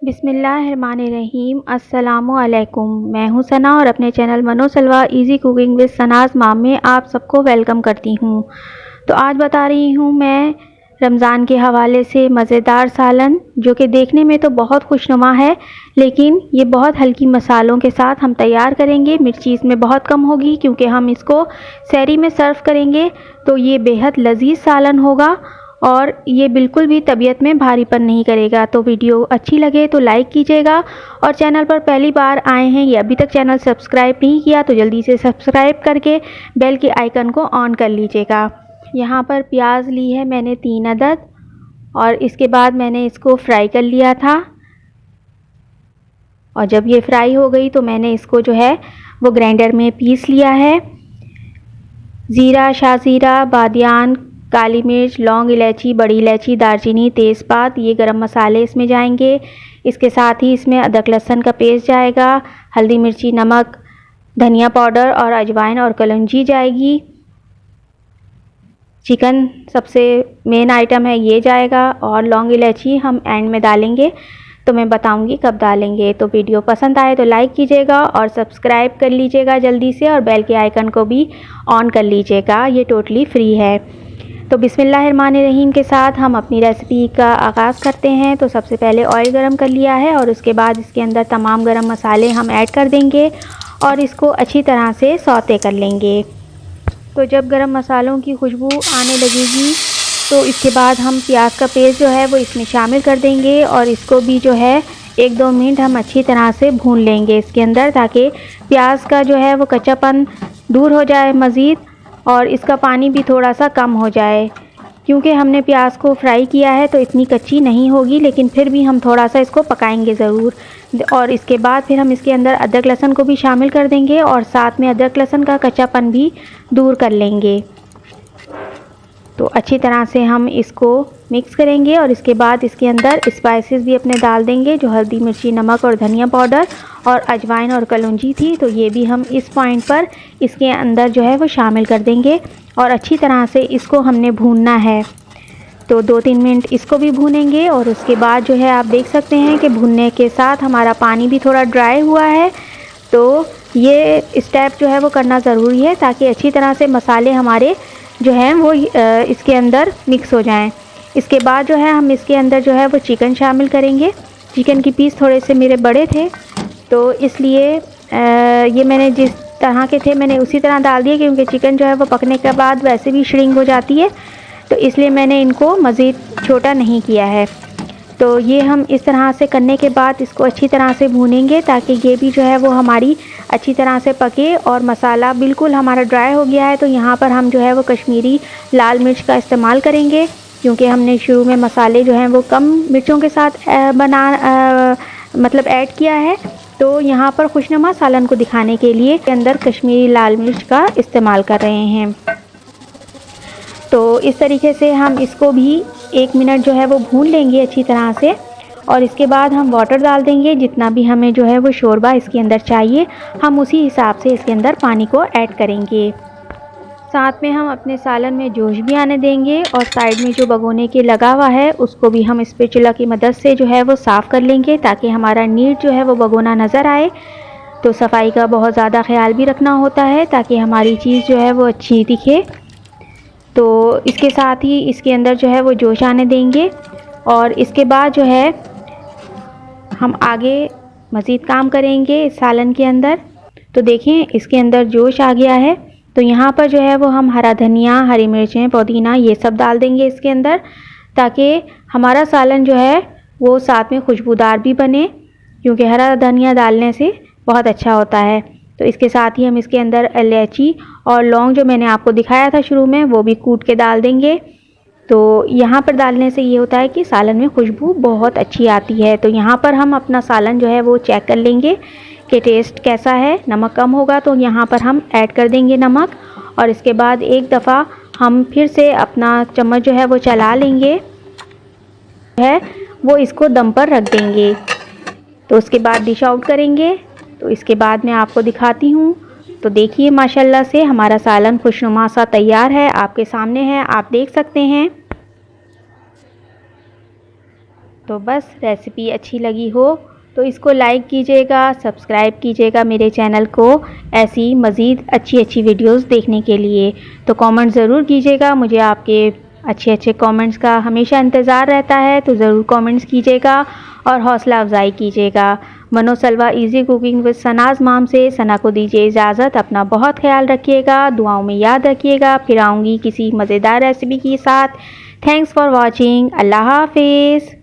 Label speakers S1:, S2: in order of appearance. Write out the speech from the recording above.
S1: बिस्मिल्लाहिर्रहमानिर्रहीम। अस्सलामुअलैकुम। मैं हूं सना और अपने चैनल मनो सलवा इजी कुकिंग विद सनाज़ माम में आप सबको वेलकम करती हूं। तो आज बता रही हूं मैं रमज़ान के हवाले से मज़ेदार सालन, जो कि देखने में तो बहुत खुशनुमा है, लेकिन ये बहुत हल्की मसालों के साथ हम तैयार करेंगे। मिर्ची इसमें बहुत कम होगी क्योंकि हम इसको सहरी में सर्व करेंगे। तो ये बेहद लजीज सालन होगा और ये बिल्कुल भी तबीयत में भारीपन नहीं करेगा। तो वीडियो अच्छी लगे तो लाइक कीजिएगा और चैनल पर पहली बार आए हैं या अभी तक चैनल सब्सक्राइब नहीं किया तो जल्दी से सब्सक्राइब करके बेल के आइकन को ऑन कर लीजिएगा। यहाँ पर प्याज ली है मैंने 3 अदद और इसके बाद मैंने इसको फ्राई कर लिया था। और जब ये फ्राई हो गई तो मैंने इसको जो है वो ग्राइंडर में पीस लिया है। ज़ीरा, शाज़ीरा, बादियान, काली मिर्च, लौंग, इलायची, बड़ी इलायची, दालचीनी, तेज़पात, ये गरम मसाले इसमें जाएंगे। इसके साथ ही इसमें अदरक लहसुन का पेस्ट जाएगा, हल्दी, मिर्ची, नमक, धनिया पाउडर और अजवाइन और कलौंजी जाएगी। चिकन सबसे मेन आइटम है, ये जाएगा और लौंग इलायची हम एंड में डालेंगे, तो मैं बताऊंगी कब डालेंगे। तो वीडियो पसंद आए तो लाइक कीजिएगा और सब्सक्राइब कर लीजिएगा जल्दी से और बेल के आइकन को भी ऑन कर लीजिएगा, ये टोटली फ्री है। तो बिस्मिल्लाहिर्रहमानिर्रहीम के साथ हम अपनी रेसिपी का आगाज़ करते हैं। तो सबसे पहले ऑयल गरम कर लिया है और उसके बाद इसके अंदर तमाम गरम मसाले हम ऐड कर देंगे और इसको अच्छी तरह से सौते कर लेंगे। तो जब गरम मसालों की खुशबू आने लगेगी तो इसके बाद हम प्याज का पेस्ट जो है वो इसमें शामिल कर देंगे और इसको भी जो है 1-2 मिनट हम अच्छी तरह से भून लेंगे इसके अंदर, ताकि प्याज का जो है वो कच्चापन दूर हो जाए मज़ीद और इसका पानी भी थोड़ा सा कम हो जाए। क्योंकि हमने प्याज को फ्राई किया है तो इतनी कच्ची नहीं होगी, लेकिन फिर भी हम थोड़ा सा इसको पकाएंगे ज़रूर। और इसके बाद फिर हम इसके अंदर अदरक लहसुन को भी शामिल कर देंगे और साथ में अदरक लहसुन का कच्चापन भी दूर कर लेंगे। तो अच्छी तरह से हम इसको मिक्स करेंगे और इसके बाद इसके अंदर स्पाइसेस भी अपने डाल देंगे, जो हल्दी, मिर्ची, नमक और धनिया पाउडर और अजवाइन और कलौंजी थी, तो ये भी हम इस पॉइंट पर इसके अंदर जो है वो शामिल कर देंगे और अच्छी तरह से इसको हमने भूनना है। तो 2-3 मिनट इसको भी भूनेंगे और उसके बाद जो है आप देख सकते हैं कि भुनने के साथ हमारा पानी भी थोड़ा ड्राई हुआ है। तो ये स्टेप जो है वो करना ज़रूरी है ताकि अच्छी तरह से मसाले हमारे जो हैं वो इसके अंदर मिक्स हो जाएं। इसके बाद जो है हम इसके अंदर जो है वो चिकन शामिल करेंगे। चिकन की पीस थोड़े से मेरे बड़े थे तो इसलिए ये मैंने जिस तरह के थे मैंने उसी तरह डाल दिए, क्योंकि चिकन जो है वो पकने के बाद वैसे भी श्रिंक हो जाती है, तो इसलिए मैंने इनको मज़ीद छोटा नहीं किया है। तो ये हम इस तरह से करने के बाद इसको अच्छी तरह से भूनेंगे ताकि ये भी जो है वो हमारी अच्छी तरह से पके और मसाला बिल्कुल हमारा ड्राई हो गया है। तो यहाँ पर हम जो है वो कश्मीरी लाल मिर्च का इस्तेमाल करेंगे, क्योंकि हमने शुरू में मसाले जो हैं वो कम मिर्चों के साथ मतलब ऐड किया है। तो यहाँ पर खुशनुमा सालन को दिखाने के लिए के अंदर कश्मीरी लाल मिर्च का इस्तेमाल कर रहे हैं। तो इस तरीके से हम इसको भी 1 मिनट जो है वो भून लेंगे अच्छी तरह से और इसके बाद हम वाटर डाल देंगे। जितना भी हमें जो है वो शोरबा इसके अंदर चाहिए हम उसी हिसाब से इसके अंदर पानी को ऐड करेंगे। साथ में हम अपने सालन में जोश भी आने देंगे और साइड में जो भगोने के लगा हुआ है उसको भी हम स्पैचुला की मदद से जो है वो साफ़ कर लेंगे ताकि हमारा नीट जो है वो भगोना नज़र आए। तो सफाई का बहुत ज़्यादा ख्याल भी रखना होता है ताकि हमारी चीज़ जो है वो अच्छी दिखे। तो इसके साथ ही इसके अंदर जो है वो जोश आने देंगे और इसके बाद जो है हम आगे मज़ीद काम करेंगे इस सालन के अंदर। तो देखें इसके अंदर जोश आ गया है, तो यहाँ पर जो है वो हम हरा धनिया, हरी मिर्चें, पुदीना ये सब डाल देंगे इसके अंदर, ताकि हमारा सालन जो है वो साथ में खुशबूदार भी बने, क्योंकि हरा धनिया डालने से बहुत अच्छा होता है। तो इसके साथ ही हम इसके अंदर इलायची और लौंग जो मैंने आपको दिखाया था शुरू में वो भी कूट के डाल देंगे। तो यहाँ पर डालने से ये होता है कि सालन में खुशबू बहुत अच्छी आती है। तो यहाँ पर हम अपना सालन जो है वो चेक कर लेंगे कि टेस्ट कैसा है। नमक कम होगा तो यहाँ पर हम ऐड कर देंगे नमक और इसके बाद एक दफ़ा हम फिर से अपना चम्मच जो है वो चला लेंगे है वो इसको दम पर रख देंगे। तो उसके बाद डिश आउट करेंगे। तो इसके बाद मैं आपको दिखाती हूँ। तो देखिए माशाल्लाह से हमारा सालन खुशनुमा सा तैयार है, आपके सामने है, आप देख सकते हैं। तो बस रेसिपी अच्छी लगी हो तो इसको लाइक कीजिएगा, सब्सक्राइब कीजिएगा मेरे चैनल को ऐसी मज़ीद अच्छी वीडियोस देखने के लिए। तो कमेंट ज़रूर कीजिएगा, मुझे आपके अच्छे कमेंट्स का हमेशा इंतज़ार रहता है, तो ज़रूर कमेंट्स कीजिएगा और हौसला अफजाई कीजिएगा। मनोसलवा इजी कुकिंग विद सनाज़ माम से सना को दीजिए इजाज़त। अपना बहुत ख्याल रखिएगा, दुआओं में याद रखिएगा। फिर आऊँगी किसी मज़ेदार रेसिपी के साथ। Thanks for watching. अल्लाह हाफिज़।